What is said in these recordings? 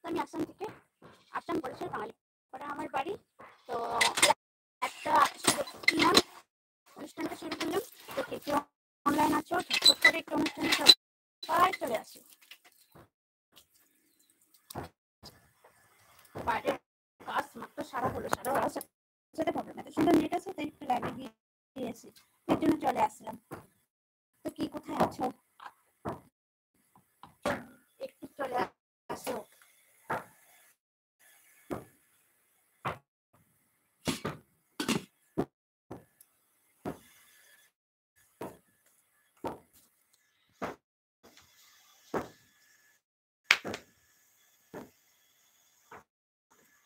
আমি আসাম থেকে, আসাম বরিশাল বাঙালিপাড়া আমার বাড়ি। তো একটা না অনুষ্ঠানটা শুরু করলাম। তো কে কে অনলাইন আছো, ছোট করে একটু অনুষ্ঠানে সবাই চলে আসি। বাইরে কাজ মাত্র সারা হলো, সারা হওয়ার সাথে প্রবলেম, এত সুন্দর নেট আছে তাই একটু লাইভে গিয়েছি, এর জন্য চলে আসলাম। তো কি কোথায় আছো, একটু চলে আসো।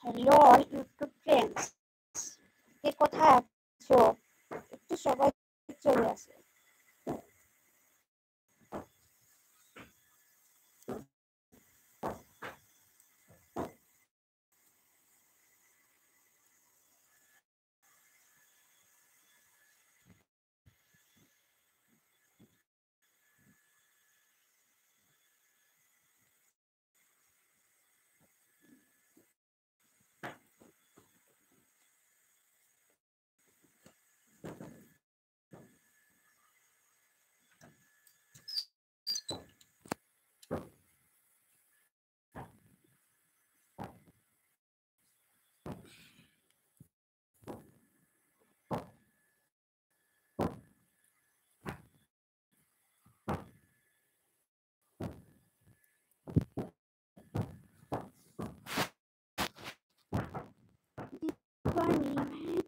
হ্যালো অল ইউটিউব ফ্রেন্ডস, কে কোথায় আছো, একটু সবাই চলে আসে।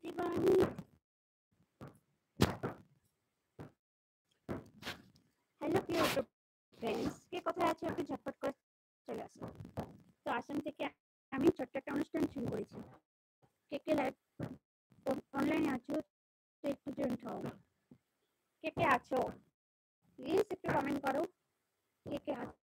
दीवानी হ্যালো প্রিয় ফ্রেন্ডস, কে কোথায় আছো একটু ঝটপট করে চলে আসো। তো আসাম থেকে আমি ছোট্ট একটা অনুষ্ঠান শুরু করেছি। কে কে লাইভ অনলাইনে আছো, তো একটু জয়েন্ট হও। কে কে আছো প্লিজ একটু কমেন্ট করো, কে কে আছো।